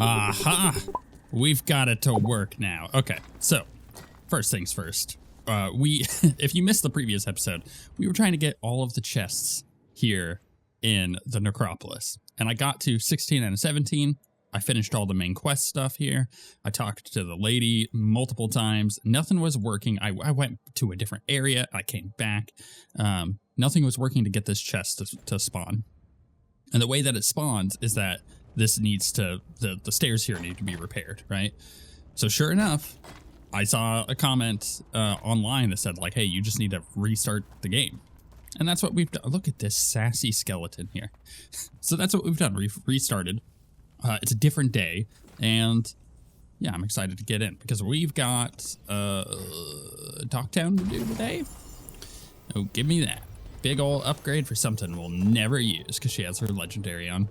Aha! We've got it to work now. Okay, so first things first. If you missed the previous episode, we were trying to get all of the chests here in the necropolis. And I got to 16 out of 17. I finished all the main quest stuff here. I talked to the lady multiple times. Nothing was working. I went to a different area. I came back. Nothing was working to get this chest to spawn. And the way that it spawns is that this needs to, the stairs here need to be repaired, right? So sure enough, I saw a comment online that said like, hey, you just need to restart the game. And that's what we've done. Look at this sassy skeleton here. So that's what we've done. We've restarted. It's a different day. And yeah, I'm excited to get in because we've got Talktown to do today. Oh, give me that. Big old upgrade for something we'll never use because she has her legendary on.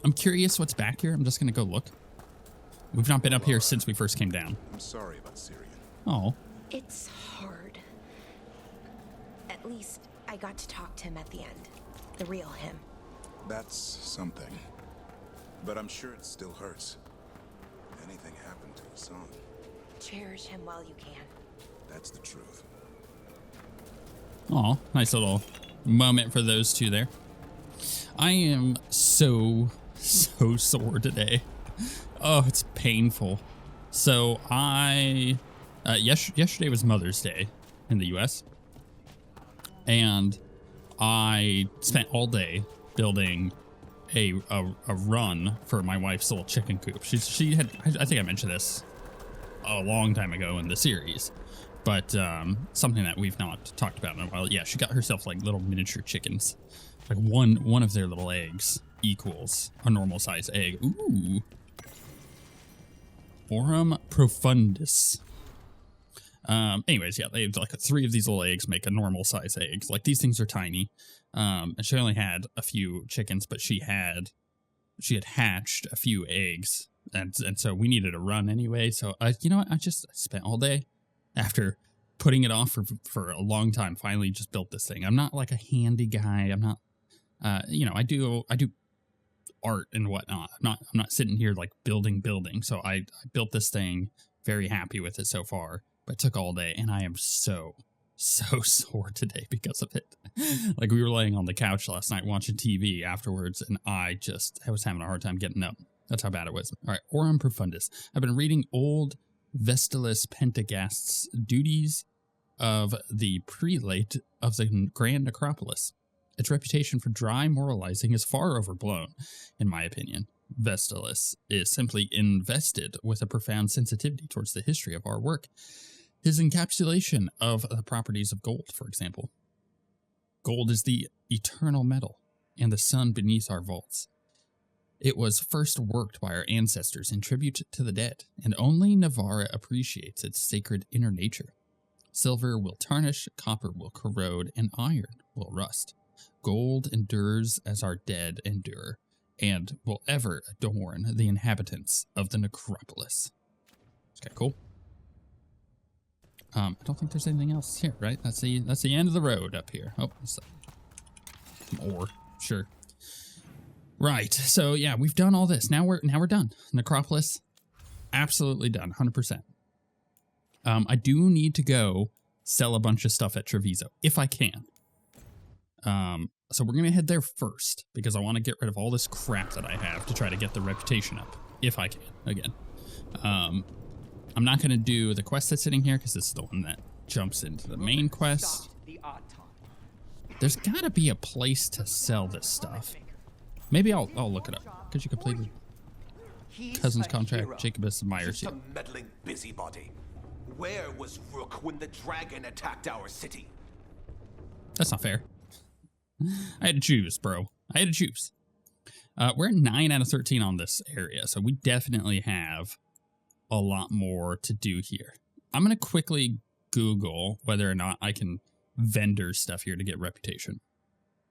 I'm curious what's back here. I'm just going to go look. We've not been up here since we first came down. I'm sorry about Syria. Oh. It's hard. At least I got to talk to him at the end. The real him. That's something. But I'm sure it still hurts. Anything happened to a son. Cherish him while you can. That's the truth. Oh, nice little moment for those two there. I am so sore today. Oh, it's painful. So yesterday was Mother's Day in the US. And I spent all day building a run for my wife's little chicken coop. She had, I think I mentioned this a long time ago in the series, but something that we've not talked about in a while. Yeah, she got herself like little miniature chickens. Like one of their little eggs equals a normal size egg. Ooh. Aurum profundus. Anyways, yeah, they have like 3 of these little eggs make a normal size egg. Like these things are tiny. And she only had a few chickens, but she had hatched a few eggs, and so we needed a run anyway. So you know what? I just spent all day after putting it off for a long time. Finally, just built this thing. I'm not like a handy guy. I'm not. You know, I do art and whatnot. I'm not sitting here like building. So I built this thing. Very happy with it so far, but it took all day, and I am so sore today because of it. Like we were laying on the couch last night watching TV afterwards, and I was having a hard time getting up. That's how bad it was. All right, Aurum profundus. I've been reading old Vestalis Pentagast's duties of the prelate of the Grand Necropolis. Its reputation for dry moralizing is far overblown, in my opinion. Vestalis is simply invested with a profound sensitivity towards the history of our work. His encapsulation of the properties of gold, for example. Gold is the eternal metal and the sun beneath our vaults. It was first worked by our ancestors in tribute to the dead, and only Navarra appreciates its sacred inner nature. Silver will tarnish, copper will corrode, and iron will rust. Gold endures as our dead endure, and will ever adorn the inhabitants of the necropolis. Okay, cool. I don't think there's anything else here, right? That's the end of the road up here. Oh, some ore, sure. Right. So yeah, we've done all this. Now we're done. Necropolis, absolutely done, 100%. I do need to go sell a bunch of stuff at Treviso if I can. So we're gonna head there first because I want to get rid of all this crap that I have to try to get the reputation up if I can. Again, I'm not gonna do the quest that's sitting here because it's the one that jumps into the main quest. There's gotta be a place to sell this stuff. Maybe I'll look it up because you completed cousin's contract. Jacobus admires you. A meddling busybody. Where was Rook when the dragon attacked our city? That's not fair. I had to choose, bro. I had to choose. We're at 9 out of 13 on this area, so we definitely have a lot more to do here. I'm going to quickly Google whether or not I can vendor stuff here to get reputation.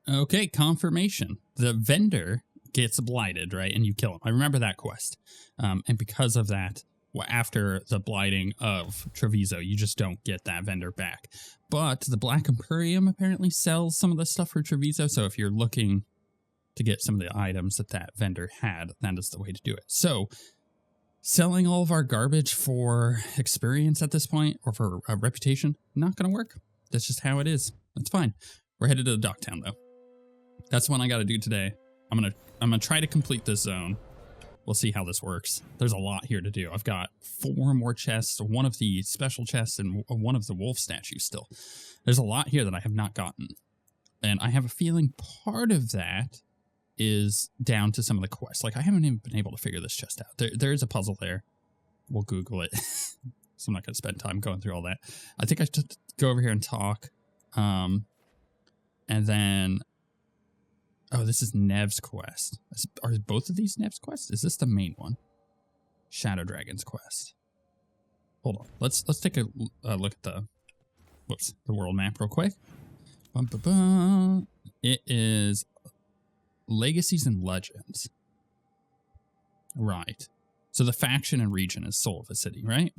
Okay, confirmation. The vendor gets blighted, right? And you kill him. I remember that quest. And because of that, after the blighting of Treviso, you just don't get that vendor back. But the Black Imperium apparently sells some of the stuff for Treviso. So if you're looking to get some of the items that that vendor had. That is the way to do it. So selling all of our garbage for experience at this point, or for a reputation, not going to work. That's just how it is. That's fine. We're headed to the dock town, though. That's what I got to do today. I'm gonna try to complete this zone. We'll see how this works. There's a lot here to do. I've got 4 more chests, 1 of the special chests, and 1 of the wolf statues still. There's a lot here that I have not gotten. And I have a feeling part of that is down to some of the quests. Like, I haven't even been able to figure this chest out. There is a puzzle there. We'll Google it. So I'm not going to spend time going through all that. I think I should go over here and talk. And then... Oh, this is Nev's quest. Are both of these Nev's quests? Is this the main one? Shadow Dragon's quest. Hold on. Let's take a look at the world map real quick. It is Legacies and Legends. Right. So the faction and region is Soul of a City, right?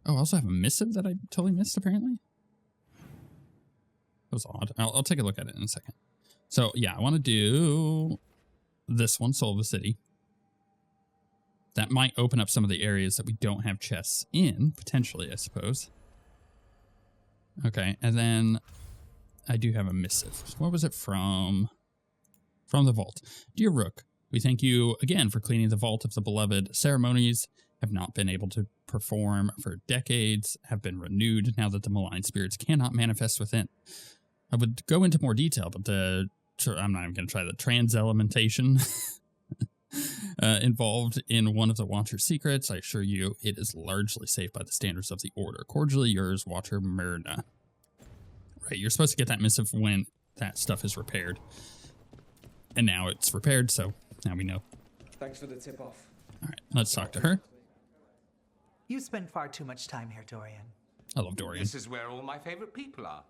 Oh, I also have a missive that I totally missed, apparently. That was odd. I'll take a look at it in a second. So, yeah, I want to do this one, Soul of a City. That might open up some of the areas that we don't have chests in, potentially, I suppose. Okay, and then I do have a missive. What was it from? From the vault. Dear Rook, we thank you again for cleaning the vault of the beloved. Ceremonies have not been able to perform for decades, have been renewed now that the malign spirits cannot manifest within. I would go into more detail, but I'm not even going to try the trans-elementation involved in one of the Watcher's secrets. I assure you it is largely safe by the standards of the Order. Cordially yours, Watcher Myrna. Right, you're supposed to get that missive when that stuff is repaired. And now it's repaired, so now we know. Thanks for the tip-off. All right, let's talk to her. You spend far too much time here, Dorian. I love Dorian. This is where all my favorite people are.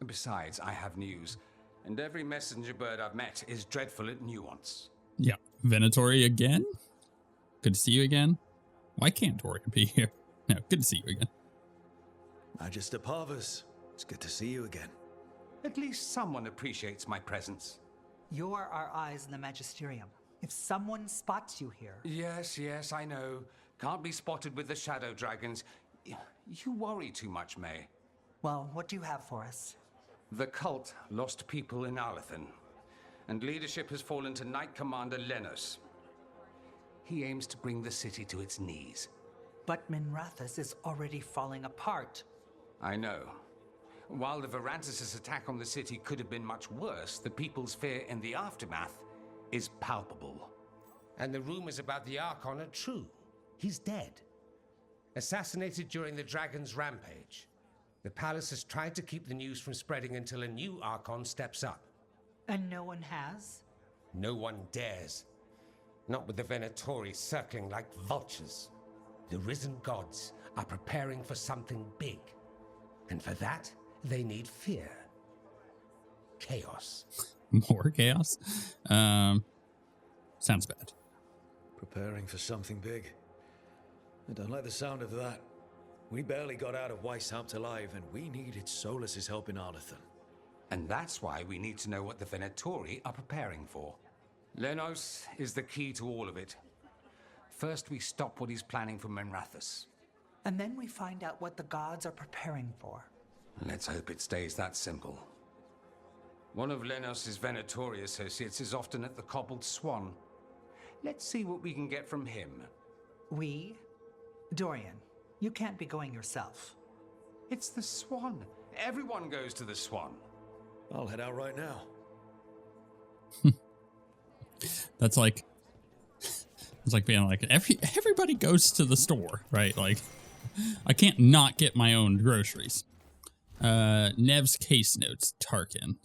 Besides, I have news, and every messenger bird I've met is dreadful at nuance. Yeah, Venatori again? Good to see you again. Why can't Dorian be here? No, good to see you again. Magister Parvus, it's good to see you again. At least someone appreciates my presence. You're our eyes in the Magisterium. If someone spots you here... Yes, I know. Can't be spotted with the shadow dragons. You worry too much, May. Well, what do you have for us? The cult lost people in Arlethan, and leadership has fallen to Knight Commander Lenos. He aims to bring the city to its knees. But Minrathous is already falling apart. I know. While the Verantis' attack on the city could have been much worse, the people's fear in the aftermath is palpable. And the rumors about the Archon are true. He's dead. Assassinated during the Dragon's rampage. The palace has tried to keep the news from spreading until a new Archon steps up. And no one has? No one dares. Not with the Venatori circling like vultures. The risen gods are preparing for something big. And for that, they need fear. Chaos. More chaos? Sounds bad. Preparing for something big. I don't like the sound of that. We barely got out of Weishaupt alive, and we needed Solas's help in Arlethan. And that's why we need to know what the Venatori are preparing for. Lenos is the key to all of it. First, we stop what he's planning for Minrathous. And then we find out what the gods are preparing for. Let's hope it stays that simple. One of Lenos' Venatori associates is often at the Cobbled Swan. Let's see what we can get from him. We? Dorian, you can't be going yourself. It's the Swan. Everyone goes to the Swan. I'll head out right now. That's like... It's like being like, everybody goes to the store, right? Like, I can't not get my own groceries. Nev's case notes, Tarkin.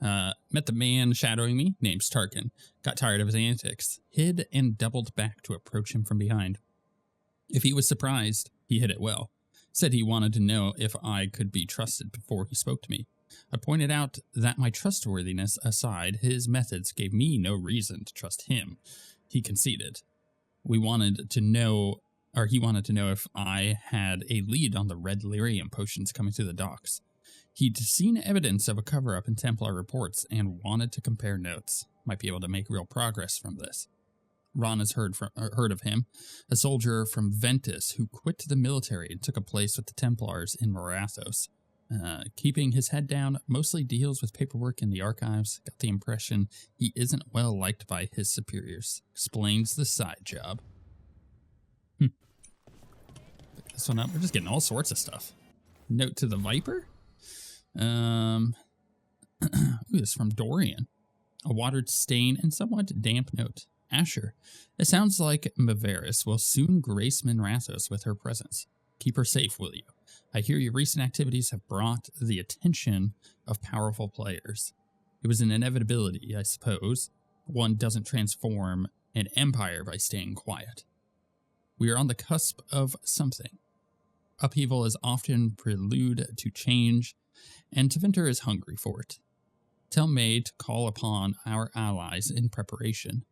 Met the man shadowing me, name's Tarkin. Got tired of his antics. Hid and doubled back to approach him from behind. If he was surprised, he hid it well. Said he wanted to know if I could be trusted before he spoke to me. I pointed out that my trustworthiness aside, his methods gave me no reason to trust him. He conceded. He wanted to know if I had a lead on the red lyrium potions coming through the docks. He'd seen evidence of a cover-up in Templar reports and wanted to compare notes. Might be able to make real progress from this. Ron has heard of him, a soldier from Ventus who quit the military and took a place with the Templars in Minrathous. Keeping his head down, mostly deals with paperwork in the archives. Got the impression he isn't well liked by his superiors. Explains the side job. Pick this one up. We're just getting all sorts of stuff. Note to the Viper? Ooh, this is from Dorian. A watered stain and somewhat damp note. Asher, it sounds like Minrathous will soon grace Minrathous with her presence. Keep her safe, will you? I hear your recent activities have brought the attention of powerful players. It was an inevitability, I suppose. One doesn't transform an empire by staying quiet. We are on the cusp of something. Upheaval is often prelude to change, and Tevinter is hungry for it. Tell May to call upon our allies in preparation.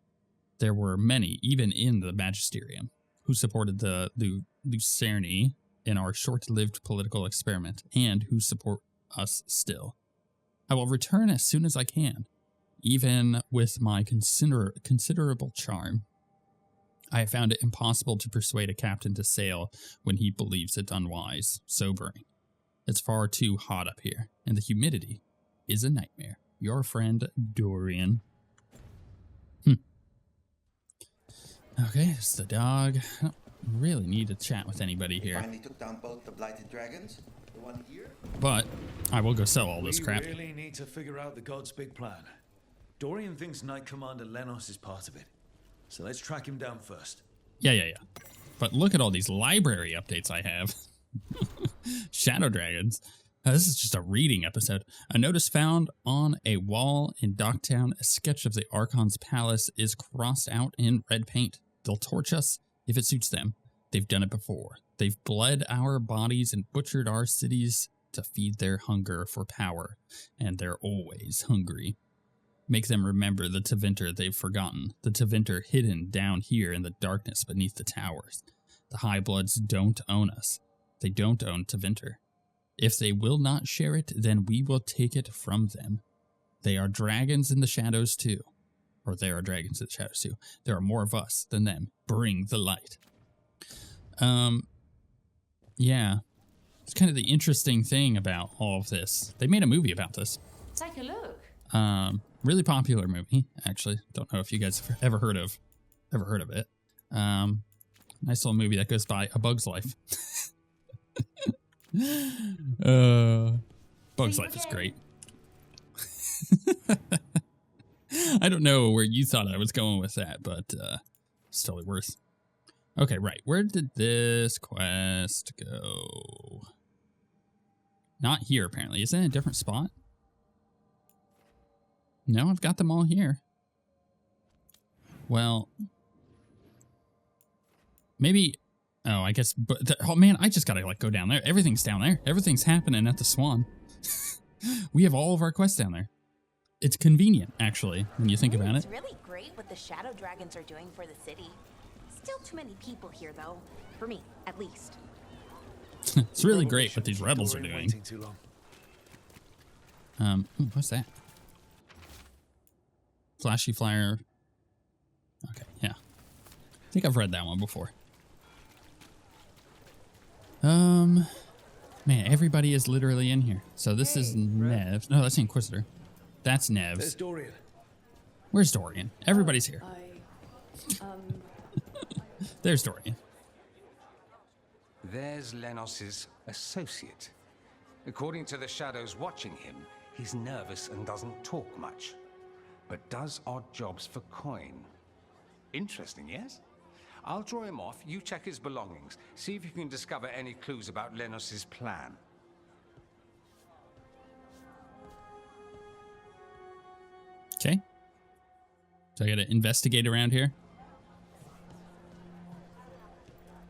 There were many, even in the Magisterium, who supported the Lucerni in our short-lived political experiment, and who support us still. I will return as soon as I can, even with my considerable charm. I have found it impossible to persuade a captain to sail when he believes it unwise, sobering. It's far too hot up here, and the humidity is a nightmare. Your friend, Dorian. Okay, it's the dog. I don't really need to chat with anybody here. Finally took down both the blighted dragons. The one here. But I will go sell all this crap. We really need to figure out the god's big plan. Dorian thinks Knight Commander Lenos is part of it. So let's track him down first. Yeah. But look at all these library updates I have. Shadow Dragons. This is just a reading episode. A notice found on a wall in Docktown. A sketch of the Archon's palace is crossed out in red paint. They'll torch us if it suits them. They've done it before. They've bled our bodies and butchered our cities to feed their hunger for power. And they're always hungry. Make them remember the Tevinter they've forgotten. The Tevinter hidden down here in the darkness beneath the towers. The High Bloods don't own us. They don't own Tevinter. If they will not share it, then we will take it from them. They are dragons in the shadows too. Or there are dragons in the shadows too. There are more of us than them. Bring the light. Yeah. It's kind of the interesting thing about all of this. They made a movie about this. Take a look. Really popular movie, actually. Don't know if you guys have ever heard of it. Nice little movie that goes by A Bug's Life. Bug's Life is great. I don't know where you thought I was going with that, but it's totally worth. Okay, right. Where did this quest go? Not here, apparently. Is it in a different spot? No, I've got them all here. Well, maybe. Oh, I guess. But oh man, I just gotta go down there. Everything's down there. Everything's happening at the Swan. We have all of our quests down there. It's convenient, actually, when you think about it. It's really great what the Shadow Dragons are doing for the city. Still too many people here, though. For me, at least. It's really great what these rebels are doing. What's that? Flashy flyer. Okay, yeah. I think I've read that one before. Man, everybody is literally in here. So this is Nev. No, that's the Inquisitor. That's Nev's. There's Dorian. Where's Dorian? Everybody's here. There's Dorian. There's Lenos's associate. According to the shadows watching him, he's nervous and doesn't talk much, but does odd jobs for coin. Interesting, yes? I'll draw him off, you check his belongings, see if you can discover any clues about Lenos's plan. Okay. So I gotta investigate around here.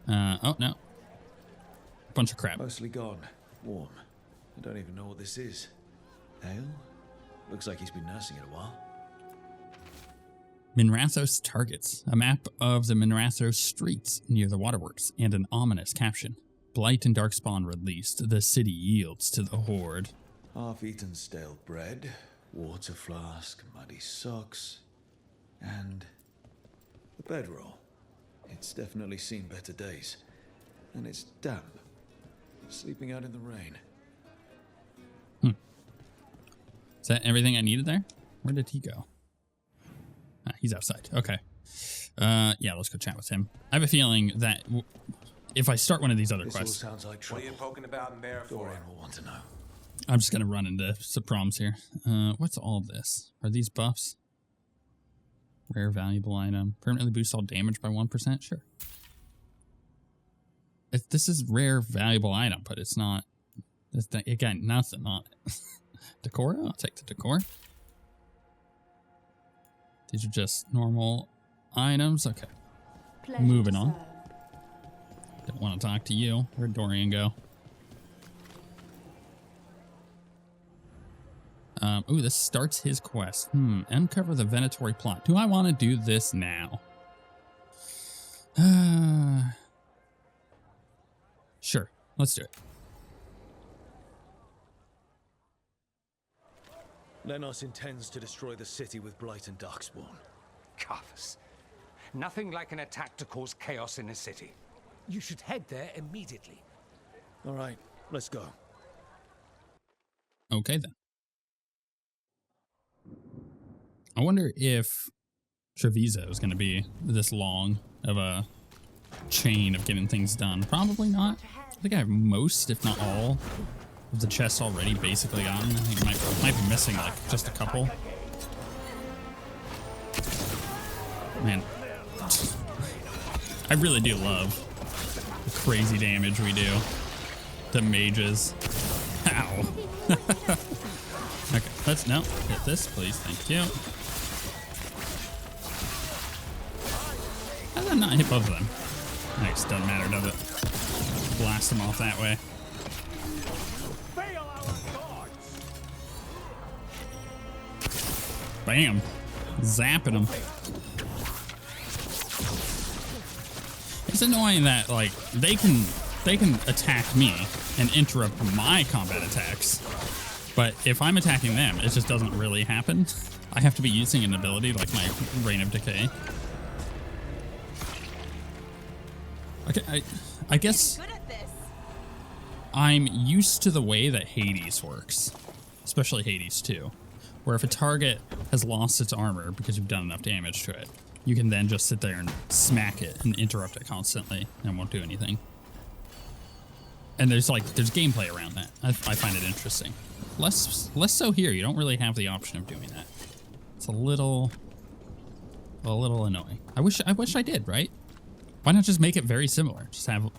Oh no. Bunch of crap. Mostly gone. Warm. I don't even know what this is. Ale? Looks like he's been nursing it a while. Minrathous targets. A map of the Minrathous streets near the waterworks and an ominous caption. Blight and Darkspawn released. The city yields to the Horde. half-eaten stale bread, water flask, muddy socks, and the bedroll. It's definitely seen better days. And it's damp. Sleeping out in the rain. Is that everything I needed there? Where did he go? Ah, he's outside. Okay. Yeah, let's go chat with him. I have a feeling that if I start one of these other This quests, all sounds like What trouble. are you poking about in there for? Dorian will want to know. I'm just going to run into some problems here. What's all this? Are these buffs? Rare valuable item. Permanently boosts all damage by 1%? Sure. This is rare valuable item, but it's not... Again, nothing on it. Decor? I'll take the decor. These are just normal items. Okay. Moving on. Don't want to talk to you. Where'd Dorian go? Ooh, this starts his quest. Uncover the Venatory plot. Do I want to do this now? Sure. Let's do it. Lenos intends to destroy the city with Blight and Darkspawn. Carthus. Nothing like an attack to cause chaos in a city. You should head there immediately. All right, let's go. Okay, then. I wonder if Treviso is going to be this long of a chain of getting things done. Probably not. I think I have most, if not all, of the chests already basically gotten. I think I might be missing like just a couple. Man, I really do love the crazy damage we do. The mages. Ow. Okay, let's hit this, please. Thank you. How did I not hit both of them? Nice, doesn't matter, does it? Blast them off that way. Bam. Zapping them. It's annoying that, like, they can attack me and interrupt my combat attacks. But if I'm attacking them, it just doesn't really happen. I have to be using an ability like my Reign of Decay. Okay, I guess I'm used to the way that Hades works, especially Hades 2, where if a target has lost its armor because you've done enough damage to it, you can then just sit there and smack it and interrupt it constantly and it won't do anything. And there's gameplay around that. I find it interesting. Less so here. You don't really have the option of doing that. It's a little annoying. I wish I did, right? Why not just make it very similar? Just have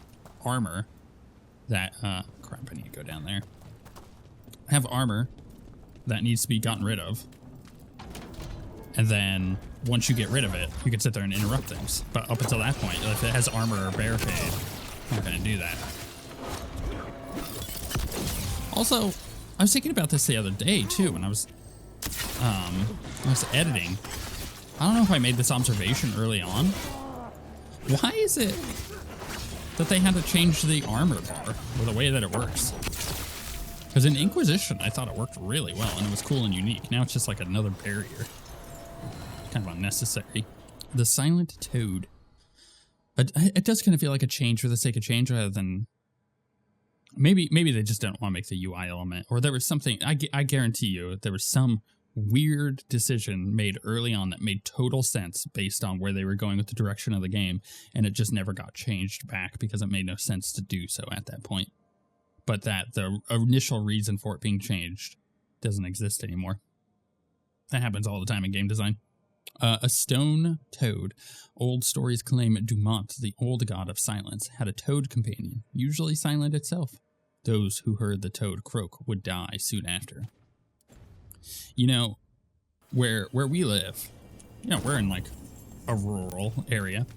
armor that crap, I need to go down there. Have armor that needs to be gotten rid of. And then once you get rid of it, you can sit there and interrupt things. But up until that point, if it has armor or barricade, I'm not gonna do that. Also, I was thinking about this the other day too when I was editing. I don't know if I made this observation early on. Why is it that they had to change the armor bar or the way that it works? Because in Inquisition, I thought it worked really well and it was cool and unique. Now it's just like another barrier. Kind of unnecessary. The Silent Toad. It does kind of feel like a change for the sake of change rather than... Maybe they just don't want to make the UI element. Or there was something... I guarantee you there was some weird decision made early on that made total sense based on where they were going with the direction of the game, and it just never got changed back because it made no sense to do so at that point. But that the initial reason for it being changed doesn't exist anymore. That happens all the time in game design. A stone toad. Old stories claim Dumont, the old god of silence, had a toad companion, usually silent itself. Those who heard the toad croak would die soon after. You know, where we live, you know, we're in like a rural area.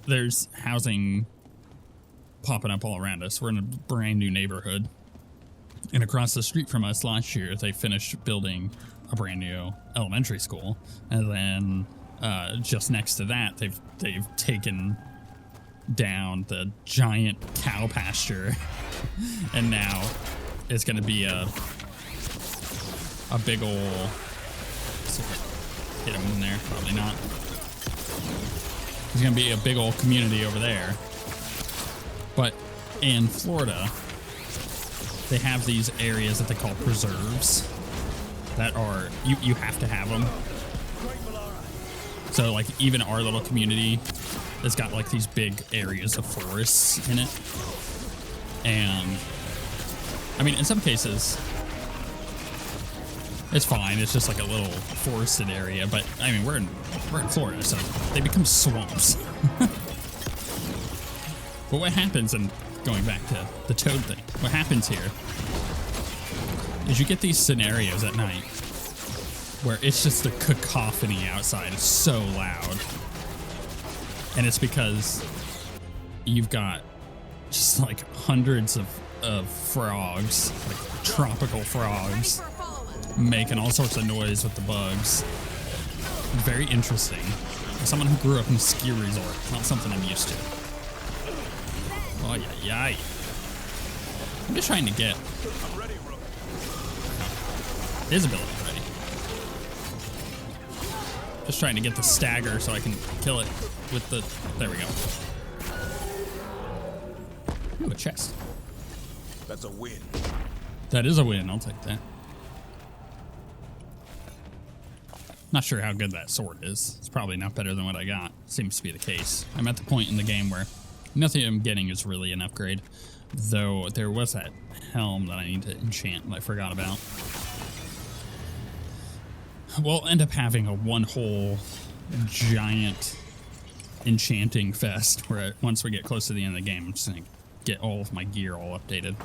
There's housing popping up all around us. We're in a brand new neighborhood. And across the street from us last year, they finished building a brand new elementary school. And then just next to that, they've taken down the giant cow pasture And now it's going to be a big ol'... Hit him in there. Probably not. There's going to be a big old community over there. But in Florida, they have these areas that they call preserves that are, you have to have them. So like even our little community has got like these big areas of forests in it. And I mean, in some cases, it's fine. It's just like a little forested area. But I mean, we're in Florida, so they become swamps. But what happens, and going back to the toad thing, what happens here is you get these scenarios at night where it's just a cacophony outside. It's so loud. And it's because you've got just like hundreds of frogs, like tropical frogs, making all sorts of noise with the bugs. Very interesting. As someone who grew up in a ski resort, it's not something I'm used to. Oh, yeah. I'm just trying to get his ability ready. Just trying to get the stagger so I can kill it with the... There we go. Ooh, a chest. That's a win. That is a win. I'll take that. Not sure how good that sword is. It's probably not better than what I got. Seems to be the case. I'm at the point in the game where nothing I'm getting is really an upgrade. Though there was that helm that I need to enchant that I forgot about. We'll end up having a one whole giant enchanting fest where once we get close to the end of the game, I'm just going to get all of my gear all updated.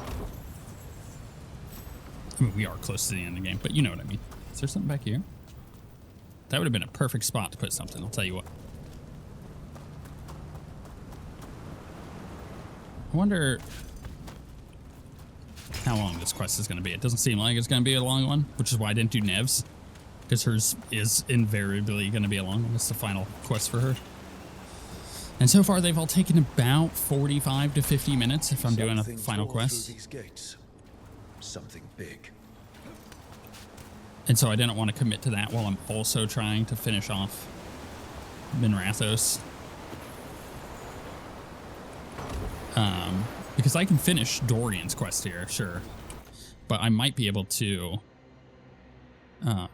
I mean, we are close to the end of the game, but you know what I mean. Is there something back here? That would have been a perfect spot to put something, I'll tell you what. I wonder how long this quest is going to be. It doesn't seem like it's going to be a long one, which is why I didn't do Nev's, because hers is invariably going to be a long one. It's the final quest for her. And so far, they've all taken about 45 to 50 minutes if I'm doing a final quest. These gates. Something big. And so I didn't want to commit to that while I'm also trying to finish off Minrathous. Because I can finish Dorian's quest here, sure. But I might be able to... get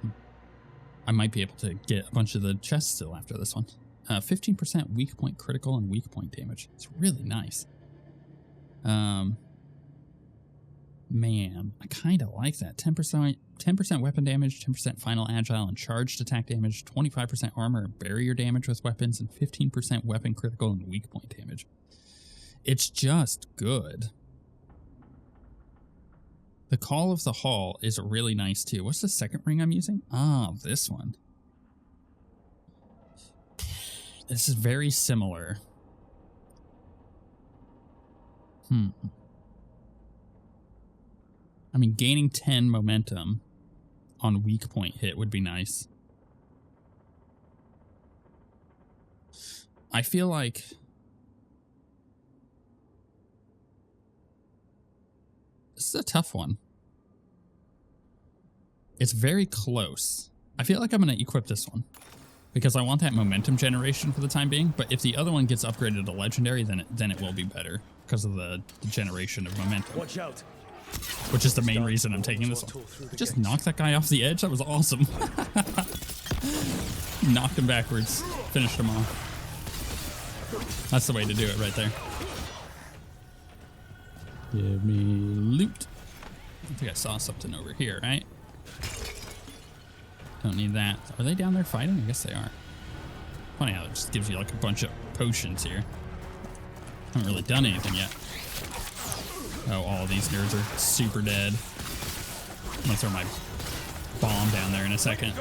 a bunch of the chests still after this one. 15% weak point critical and weak point damage. It's really nice. Man, I kind of like that. 10% weapon damage, 10% final agile and charged attack damage, 25% armor and barrier damage with weapons, and 15% weapon critical and weak point damage. It's just good. The Call of the Hall is really nice too. What's the second ring I'm using? Ah, this one. This is very similar. I mean, gaining 10 momentum on weak point hit would be nice. I feel like this is a tough one. It's very close. I feel like I'm going to equip this one because I want that momentum generation for the time being. But if the other one gets upgraded to legendary, then it will be better because of the generation of momentum. Watch out. Which is the main reason I'm taking this one. I just knocked that guy off the edge. That was awesome. Knocked him backwards. Finished him off. That's the way to do it right there. Give me loot. I think I saw something over here, right? Don't need that. Are they down there fighting? I guess they are. Funny how it just gives you like a bunch of potions here. Haven't really done anything yet. Oh, all these nerds are super dead. I'm gonna throw my bomb down there in a second.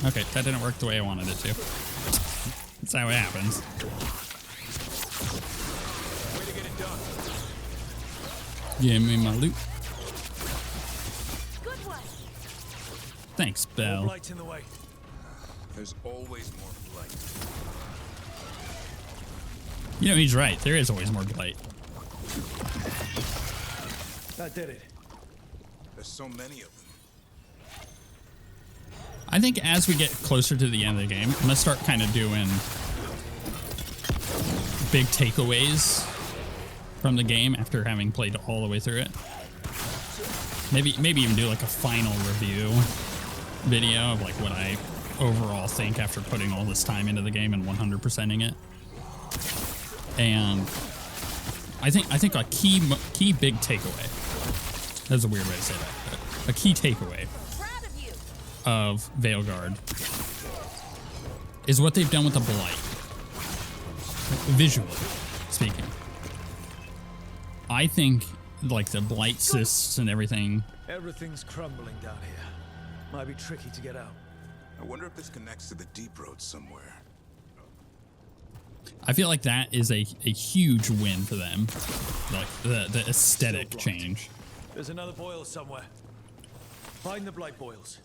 Okay, that didn't work the way I wanted it to. That's how it happens. Give me my loot. Thanks, Belle. There's always more blight. You know, he's right. There is always more blight. That did it. There's so many of them. I think as we get closer to the end of the game, I'm gonna start kind of doing big takeaways from the game after having played all the way through it. Maybe even do like a final review video of like what I overall think after putting all this time into the game and 100%ing it. And I think a key big takeaway. That's a weird way to say that. But a key takeaway of Veilguard is what they've done with the Blight. Visually speaking. I think like the Blight cysts and everything. Everything's crumbling down here. Might be tricky to get out. I wonder if this connects to the deep road somewhere. I feel like that is a huge win for them. Like the aesthetic change. There's another boil somewhere. Find the Blight boils.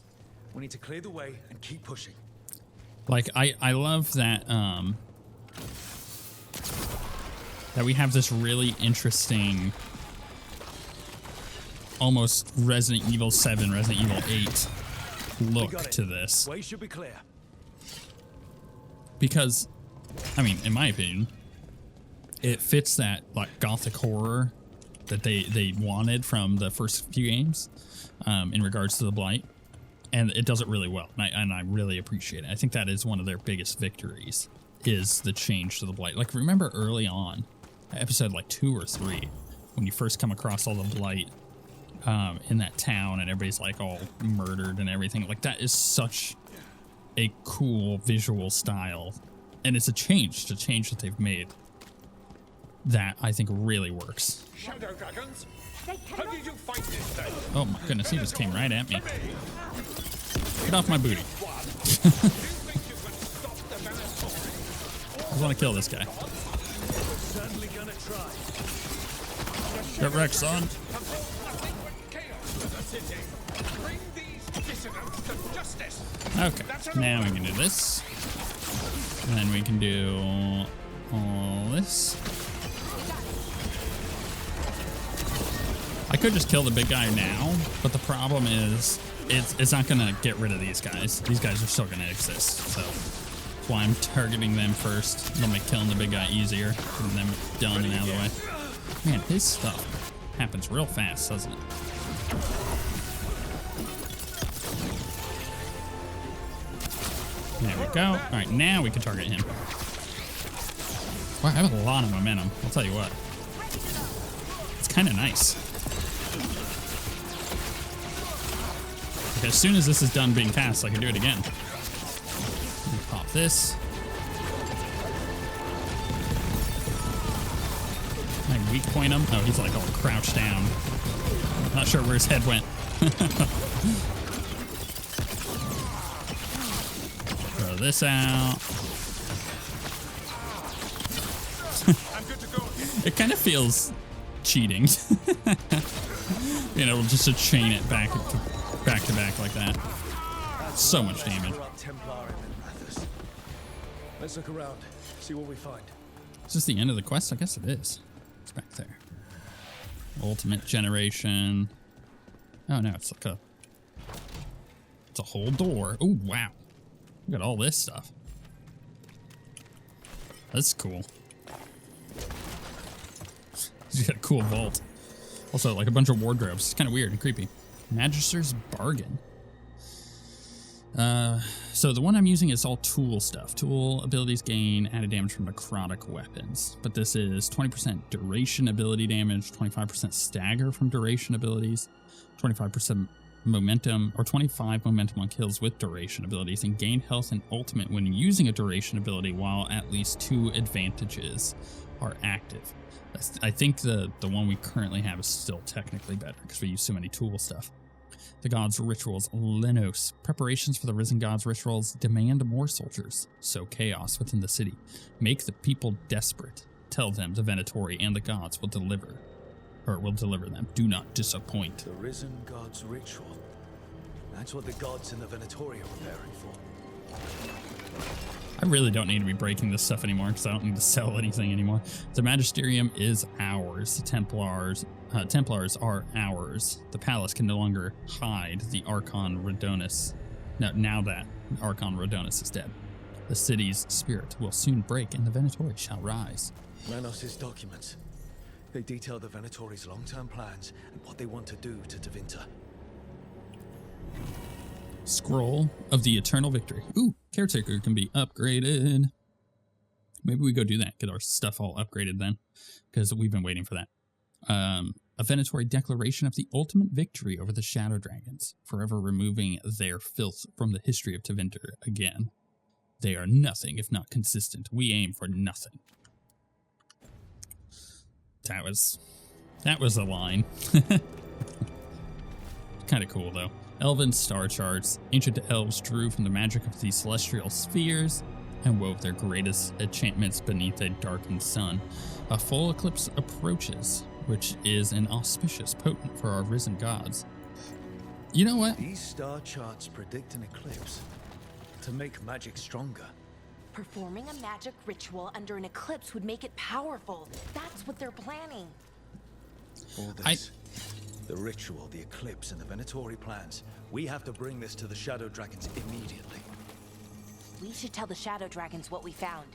We need to clear the way and keep pushing. Like I love that that we have this really interesting almost Resident Evil 7, Resident Evil 8 look to this. Way should be clear. Because I mean, in my opinion, it fits that like gothic horror that they wanted from the first few games in regards to the Blight. And it does it really well, and I really appreciate it. I think that is one of their biggest victories, is the change to the Blight. Like, remember early on, episode like 2 or 3, when you first come across all the Blight in that town, and everybody's like all murdered and everything. Like, that is such a cool visual style, and it's a change that they've made that I think really works. Shadow dragons? How did you fight this thing? Oh my goodness, he just came right at me. Get off my booty. I just want to kill this guy. Certainly gonna try. Get wrecked, son. Okay, now we can do this. And then we can do all this. I could just kill the big guy now, but the problem is it's not gonna get rid of these guys. These guys are still gonna exist, so that's why I'm targeting them first. It'll make killing the big guy easier, getting them done and out of the way. Man, his stuff happens real fast, doesn't it? There we go. All right, now we can target him. Wow, I have a lot of momentum. I'll tell you what. It's kind of nice. Like, as soon as this is done being cast, I can do it again. Pop this. Can I weak point him? Oh, he's like all crouched down. Not sure where his head went. Throw this out. It kind of feels cheating. You know, just to chain it back to back like that. So much damage. Templar and Minrathous. Let's look around, see what we find. Is this the end of the quest? I guess it is. It's back there. Ultimate generation. Oh no, it's like it's a whole door. Oh wow. Look at all this stuff. That's cool. He's got a cool vault. Also, like a bunch of wardrobes. It's kind of weird and creepy. Magister's Bargain. So the one I'm using is all tool stuff. Tool abilities gain added damage from necrotic weapons. But this is 20% duration ability damage, 25% stagger from duration abilities, 25% momentum, or 25 momentum on kills with duration abilities, and gain health and ultimate when using a duration ability while at least 2 advantages are active. I think the one we currently have is still technically better because we use so many tool stuff. The gods' rituals, Lenos. Preparations for the risen gods' rituals demand more soldiers. Sow chaos within the city. Make the people desperate. Tell them the Venatori and the gods will deliver them. Do not disappoint. The risen gods' ritual. That's what the gods in the Venatori are preparing for. I really don't need to be breaking this stuff anymore because I don't need to sell anything anymore. The Magisterium is ours. The Templars are ours. The palace can no longer hide the Archon Rhodonis. Now that Archon Rhodonis is dead. The city's spirit will soon break and the Venatori shall rise. Manos' documents. They detail the Venatori's long-term plans and what they want to do to Tevinter. Scroll of the Eternal Victory. Ooh, Caretaker can be upgraded. Maybe we go do that, get our stuff all upgraded then, because we've been waiting for that. A Venatori declaration of the ultimate victory over the Shadow Dragons, forever removing their filth from the history of Tevinter again. They are nothing if not consistent. We aim for nothing. That was a line. Kind of cool though. Elven star charts. Ancient elves drew from the magic of these celestial spheres and wove their greatest enchantments beneath a darkened sun. A full eclipse approaches, which is an auspicious potent for our risen gods. You know what? These star charts predict an eclipse to make magic stronger. Performing a magic ritual under an eclipse would make it powerful. That's what they're planning. All this, the ritual, the eclipse, and the Venatori plans. We have to bring this to the Shadow Dragons immediately. We should tell the Shadow Dragons what we found.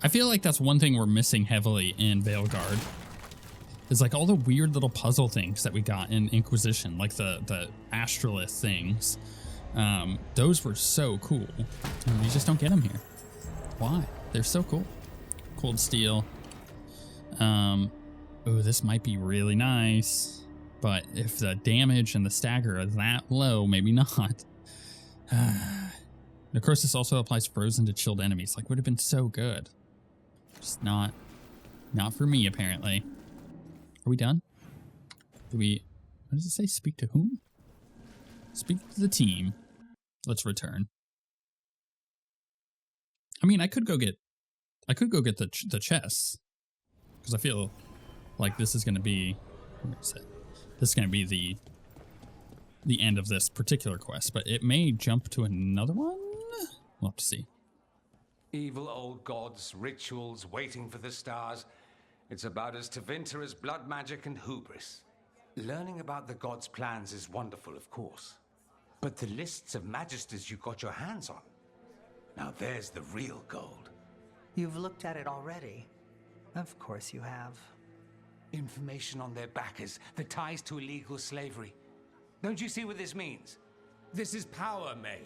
I feel like that's one thing we're missing heavily in Veilguard. Is like all the weird little puzzle things that we got in Inquisition, like the astrolith things. Those were so cool. And we just don't get them here. Why? They're so cool. Cold Steel. Oh, this might be really nice. But if the damage and the stagger are that low, maybe not. Necrosis also applies frozen to chilled enemies. Like, would have been so good. Just not for me, apparently. Are we done? What does it say? Speak to whom? Speak to the team. Let's return. I mean, I could go get the chests, because I feel like this is going to be, where is it? This is going to be the end of this particular quest, but it may jump to another one. We'll have to see. Evil old gods, rituals, waiting for the stars. It's about as Tevinter as blood magic and hubris. Learning about the gods' plans is wonderful, of course. But the lists of magisters you got your hands on, now there's the real gold. You've looked at it already. Of course you have. Information on their backers, the ties to illegal slavery. Don't you see what this means? This is power, May.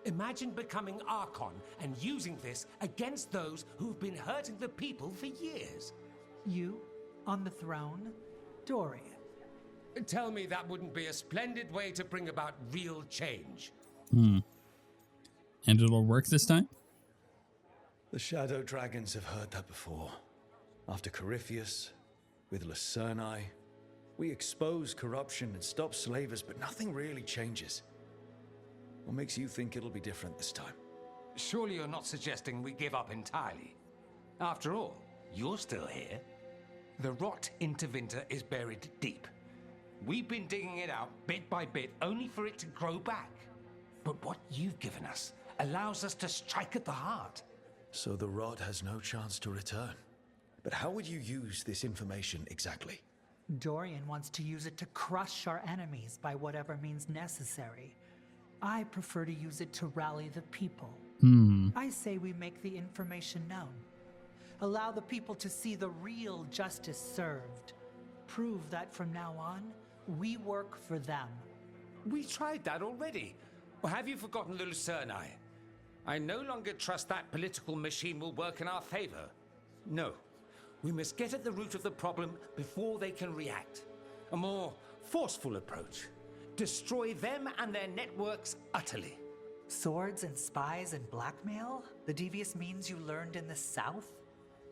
Imagine becoming Archon and using this against those who've been hurting the people for years. You on the throne? Dorian. Tell me that wouldn't be a splendid way to bring about real change. And it'll work this time? The Shadow Dragons have heard that before. After Corypheus, with Lucerni, we expose corruption and stop slavers, but nothing really changes. What makes you think it'll be different this time? Surely you're not suggesting we give up entirely. After all, you're still here. The rot in Tevinter is buried deep. We've been digging it out bit by bit, only for it to grow back. But what you've given us allows us to strike at the heart. So the rot has no chance to return. But how would you use this information exactly? Dorian wants to use it to crush our enemies by whatever means necessary. I prefer to use it to rally the people. I say we make the information known. Allow the people to see the real justice served. Prove that from now on, we work for them. We tried that already. Or have you forgotten the Lucerni? I no longer trust that political machine will work in our favor. No. We must get at the root of the problem before they can react. A more forceful approach. Destroy them and their networks utterly. Swords and spies and blackmail? The devious means you learned in the South?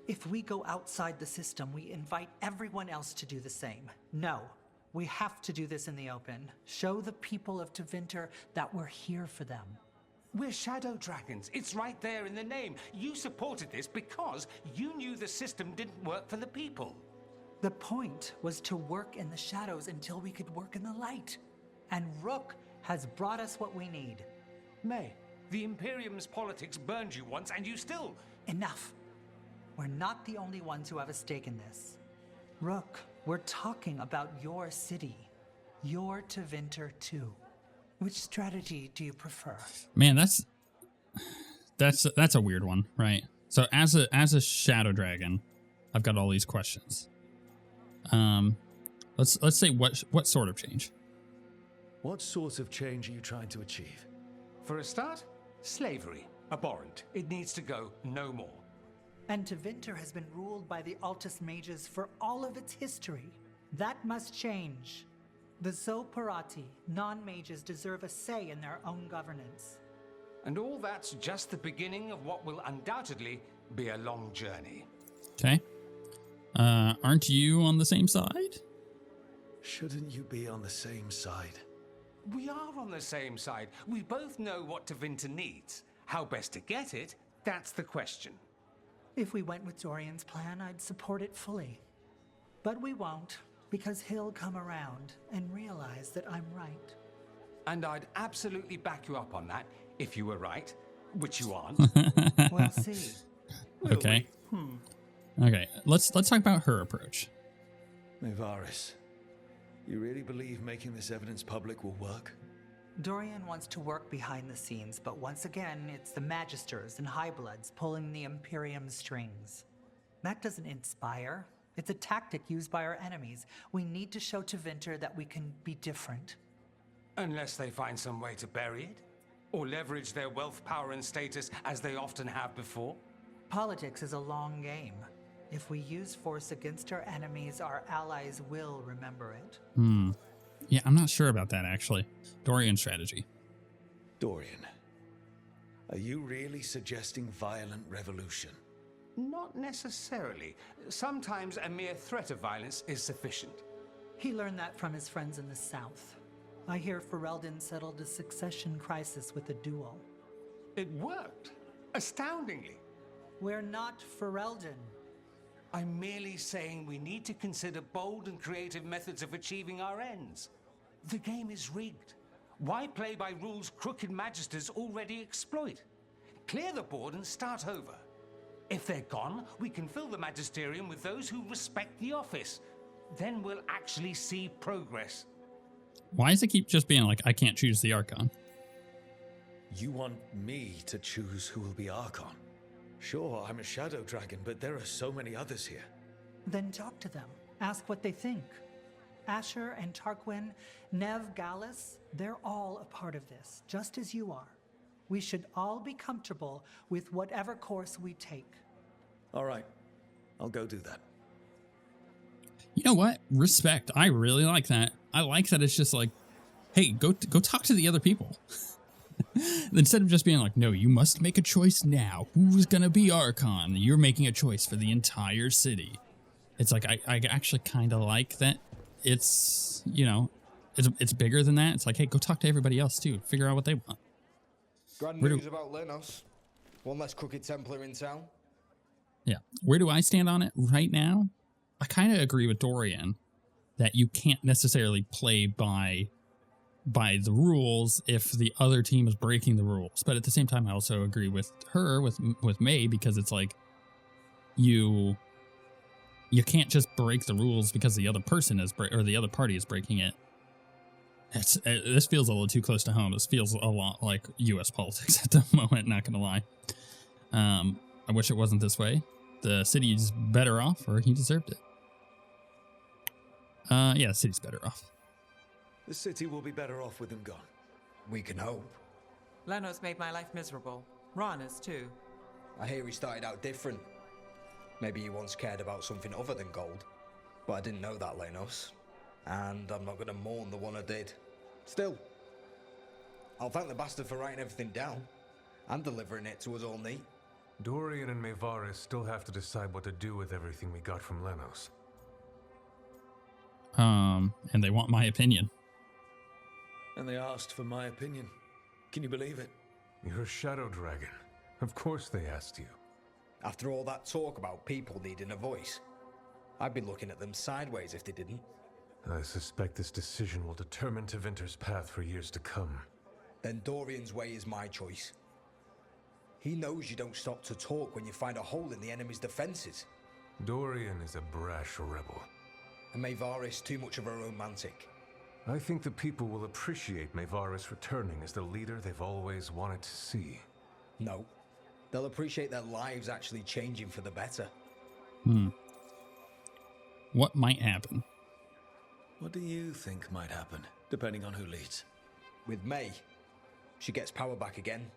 If we go outside the system, we invite everyone else to do the same. No, we have to do this in the open. Show the people of Tevinter that we're here for them. We're Shadow Dragons. It's right there in the name. You supported this because you knew the system didn't work for the people. The point was to work in the shadows until we could work in the light. And Rook has brought us what we need. May, The Imperium's politics burned you once, and you still... Enough. We're not the only ones who have a stake in this. Rook, we're talking about your city. You're Tevinter too. Which strategy do you prefer? Man, that's a weird one, right? So as a shadow dragon, I've got all these questions. Let's say what sort of change? What sort of change are you trying to achieve? For a start, slavery. Abhorrent. It needs to go no more. And Tevinter has been ruled by the Altus Mages for all of its history. That must change. The Zoparati, non-mages, deserve a say in their own governance. And all that's just the beginning of what will undoubtedly be a long journey. Okay. Aren't you on the same side? Shouldn't you be on the same side? We are on the same side. We both know what Tevinter needs. How best to get it, that's the question. If we went with Dorian's plan, I'd support it fully. But we won't, because he'll come around and realize that I'm right. And I'd absolutely back you up on that, if you were right, which you aren't. We'll see. Okay. Okay, let's talk about her approach. Minrathous, you really believe making this evidence public will work? Dorian wants to work behind the scenes, but once again, it's the Magisters and Highbloods pulling the Imperium strings. That doesn't inspire. It's a tactic used by our enemies. We need to show Tevinter that we can be different. Unless they find some way to bury it, or leverage their wealth, power, and status as they often have before. Politics is a long game. If we use force against our enemies, our allies will remember it. Yeah, I'm not sure about that, actually. Dorian's strategy. Dorian, are you really suggesting violent revolution? Not necessarily. Sometimes a mere threat of violence is sufficient. He learned that from his friends in the south. I hear Ferelden settled a succession crisis with a duel. It worked. Astoundingly. We're not Ferelden. I'm merely saying we need to consider bold and creative methods of achieving our ends. The game is rigged. Why play by rules crooked magisters already exploit? Clear the board and start over. If they're gone, we can fill the magisterium with those who respect the office. Then we'll actually see progress. Why does it keep just being like, I can't choose the Archon? You want me to choose who will be Archon? Sure, I'm a shadow dragon, but there are so many others here. Then talk to them. Ask what they think. Asher and Tarquin, Nev, Gallus, they're all a part of this, just as you are. We should all be comfortable with whatever course we take. All right, I'll go do that. You know what? Respect. I really like that. I like that it's just like, hey, go talk to the other people. Instead of just being like, no, you must make a choice now. Who's going to be Archon? You're making a choice for the entire city. It's like, I actually kind of like that. It's, you know, it's bigger than that. It's like, hey, go talk to everybody else too. Figure out what they want. Grand news about Lenos. One less crooked templar in town. Yeah. Where do I stand on it right now? I kind of agree with Dorian that you can't necessarily play by the rules if the other team is breaking the rules. But at the same time, I also agree with her, with May, because it's like you can't just break the rules because the other person is or the other party is breaking it. This feels a little too close to home. This feels a lot like U.S. politics at the moment, not going to lie. I wish it wasn't this way. The city's better off, or he deserved it. Yeah, the city's better off. The city will be better off with them gone. We can hope. Lenos made my life miserable. Rana's too. I hear he started out different. Maybe he once cared about something other than gold. But I didn't know that, Lenos. And I'm not going to mourn the one I did. Still, I'll thank the bastard for writing everything down and delivering it to us all neat. Dorian and Minrathous still have to decide what to do with everything we got from Lenos. And they want my opinion. And they asked for my opinion. Can you believe it? You're a shadow dragon. Of course they asked you. After all that talk about people needing a voice, I'd be looking at them sideways if they didn't. I suspect this decision will determine Tevinter's path for years to come. Then Dorian's way is my choice. He knows you don't stop to talk when you find a hole in the enemy's defenses. Dorian is a brash rebel. And Mayvaris too much of a romantic. I think the people will appreciate Mayvaris returning as the leader they've always wanted to see. No. They'll appreciate their lives actually changing for the better. What might happen? What do you think might happen, depending on who leads? With May, she gets power back again.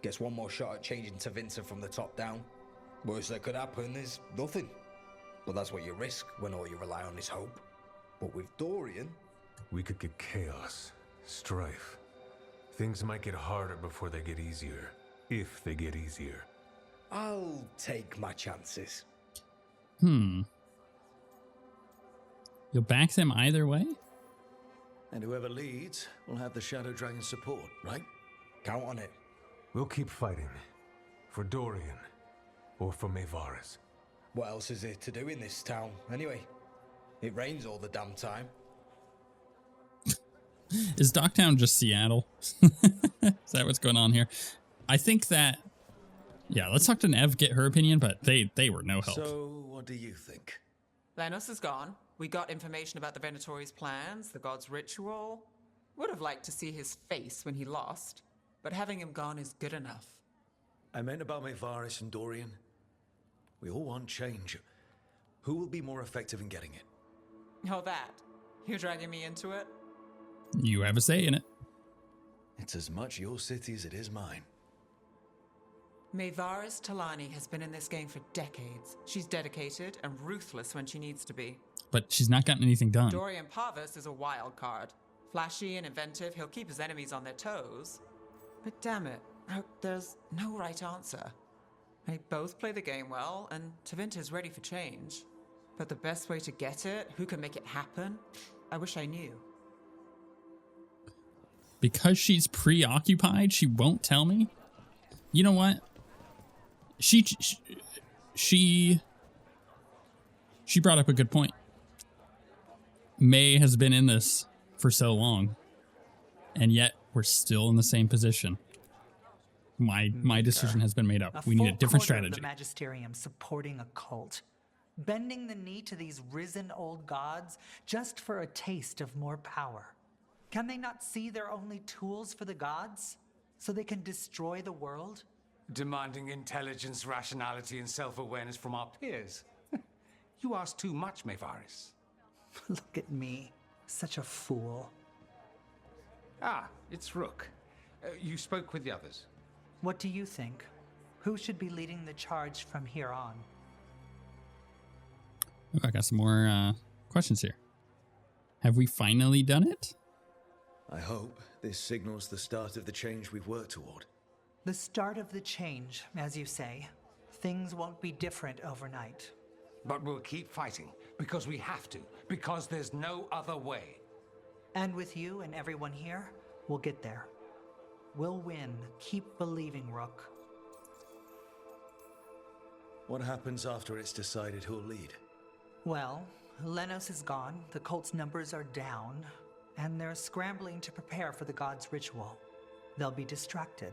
Gets one more shot at changing Tevinter from the top down. Worst that could happen is nothing. But that's what you risk when all you rely on is hope. But with Dorian... We could get chaos, strife. Things might get harder before they get easier. If they get easier. I'll take my chances. You'll back them either way? And whoever leads will have the Shadow Dragon's support, right? Count on it. We'll keep fighting. For Dorian. Or for Mayvaris. What else is there to do in this town, anyway? It rains all the damn time. Is Docktown just Seattle? Is that what's going on here? I think that... Yeah, let's talk to Nev, get her opinion, but they were no help. So, what do you think? Lenos is gone. We got information about the Venatori's plans, the god's ritual. Would have liked to see his face when he lost, but having him gone is good enough. I meant about Mayvaris and Dorian. We all want change. Who will be more effective in getting it? Oh, that. You're dragging me into it? You have a say in it. It's as much your city as it is mine. Mayvaris Talani has been in this game for decades. She's dedicated and ruthless when she needs to be. But she's not gotten anything done. Dorian Parvis is a wild card. Flashy and inventive, he'll keep his enemies on their toes. But damn it, there's no right answer. They both play the game well, and Tevinter's ready for change. But the best way to get it, who can make it happen, I wish I knew. Because she's preoccupied, she won't tell me? You know what? She brought up a good point. May has been in this for so long, and yet we're still in the same position. My decision has been made up. We need a different strategy. The Magisterium supporting a cult, bending the knee to these risen old gods just for a taste of more power. Can they not see they're only tools for the gods, so they can destroy the world? Demanding intelligence, rationality, and self-awareness from our peers. You ask too much, Mayvaris. Look at me, such a fool. Ah, it's Rook. You spoke with the others. What do you think? Who should be leading the charge from here on? I got some more questions here. Have we finally done it? I hope this signals the start of the change we've worked toward. The start of the change, as you say. Things won't be different overnight. But we'll keep fighting, because we have to, because there's no other way. And with you and everyone here, we'll get there. We'll win. Keep believing, Rook. What happens after it's decided who'll lead? Well, Lenos is gone, the cult's numbers are down, and they're scrambling to prepare for the god's ritual. They'll be distracted.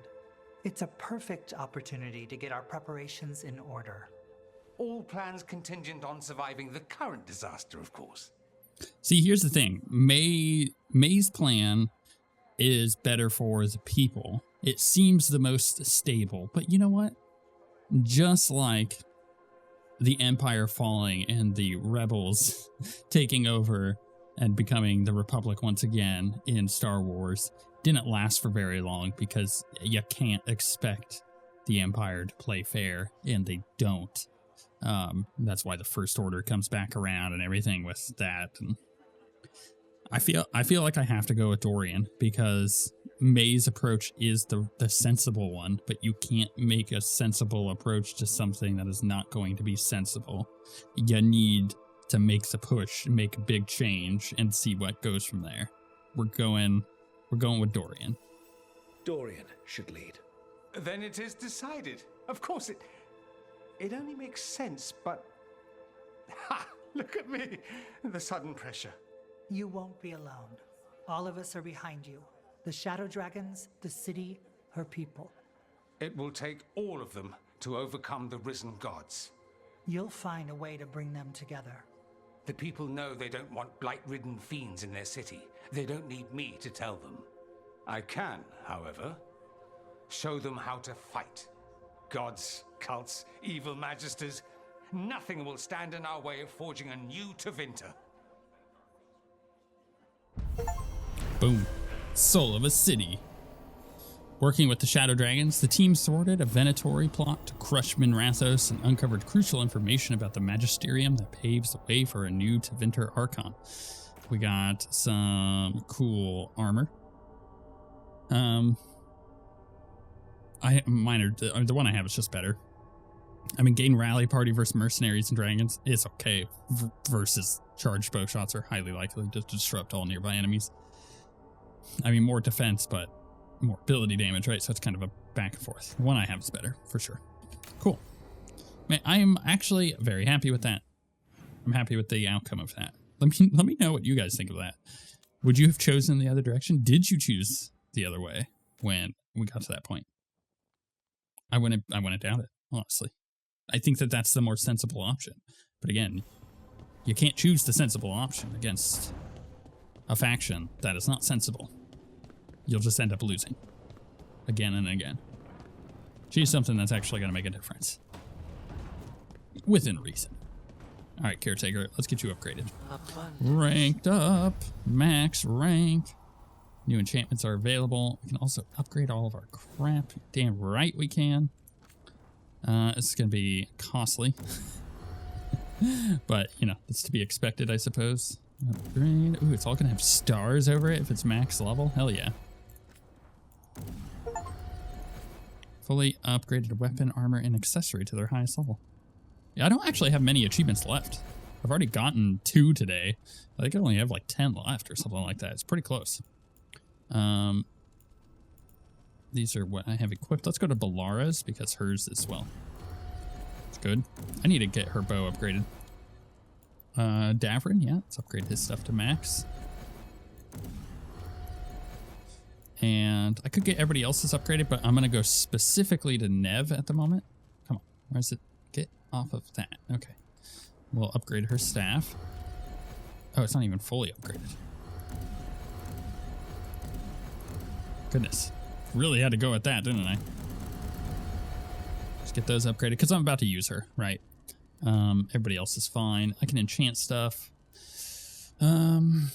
It's a perfect opportunity to get our preparations in order. All plans contingent on surviving the current disaster, of course. See, here's the thing. May's plan is better for the people. It seems the most stable. But you know what? Just like the Empire falling and the rebels taking over and becoming the Republic once again in Star Wars didn't last for very long because you can't expect the Empire to play fair, and they don't. That's why the First Order comes back around and everything with that. And I feel like I have to go with Dorian because May's approach is the sensible one, but you can't make a sensible approach to something that is not going to be sensible. You need to make the push, make a big change, and see what goes from there. We're going with Dorian. Dorian should lead. Then it is decided. Of course it only makes sense, but... Ha! Look at me! The sudden pressure. You won't be alone. All of us are behind you. The Shadow Dragons, the city, her people. It will take all of them to overcome the risen gods. You'll find a way to bring them together. The people know they don't want blight-ridden fiends in their city. They don't need me to tell them. I can, however, show them how to fight. Gods, cults, evil magisters, nothing will stand in our way of forging a new Tevinter. Boom. Soul of a city. Working with the Shadow Dragons, the team thwarted a Venatori plot to crush Minrathous and uncovered crucial information about the Magisterium that paves the way for a new Tevinter Archon. We got some cool armor. The one I have is just better. I mean, gain rally party versus mercenaries and dragons is okay. Versus charged bow shots are highly likely to disrupt all nearby enemies. I mean, more defense, but more ability damage, right? So it's kind of a back and forth. The one I have is better, for sure. Cool. Man, I am actually very happy with that. I'm happy with the outcome of that. Let me know what you guys think of that. Would you have chosen the other direction? Did you choose the other way when we got to that point? I wouldn't doubt it, honestly. I think that that's the more sensible option. But again, you can't choose the sensible option against a faction that is not sensible. You'll just end up losing again and again. Choose something that's actually going to make a difference within reason. All right, Caretaker, let's get you upgraded. Ranked up, max rank. New enchantments are available. We can also upgrade all of our crap. Damn right we can. This is going to be costly. But, you know, it's to be expected, I suppose. Upgrade. Ooh, it's all going to have stars over it if it's max level. Hell yeah. Fully upgraded weapon, armor, and accessory to their highest level. Yeah, I don't actually have many achievements left. I've already gotten 2 today. I think I only have like 10 left or something like that. It's pretty close. These are what I have equipped. Let's go to Balara's because hers is, well, it's good. I need to get her bow upgraded. Davrin, yeah, let's upgrade his stuff to max. And I could get everybody else's upgraded, but I'm going to go specifically to Nev at the moment. Come on, where's it? Get off of that. Okay. We'll upgrade her staff. Oh, it's not even fully upgraded. Goodness. Really had to go with that, didn't I? Just get those upgraded, because I'm about to use her, right? Everybody else is fine. I can enchant stuff. Can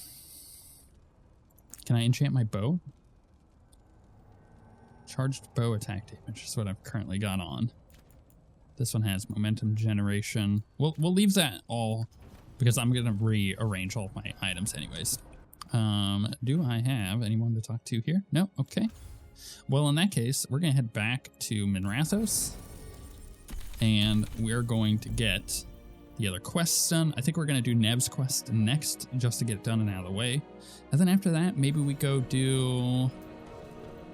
I enchant my bow? Charged bow attack damage is what I've currently got on. This one has momentum generation. We'll leave that all because I'm gonna rearrange all of my items anyways. Do I have anyone to talk to here? No? Okay. Well, in that case, we're gonna head back to Minrathous and we're going to get the other quests done. I think we're gonna do Nev's quest next just to get it done and out of the way. And then after that, maybe we go do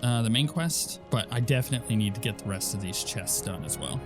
the main quest, but I definitely need to get the rest of these chests done as well.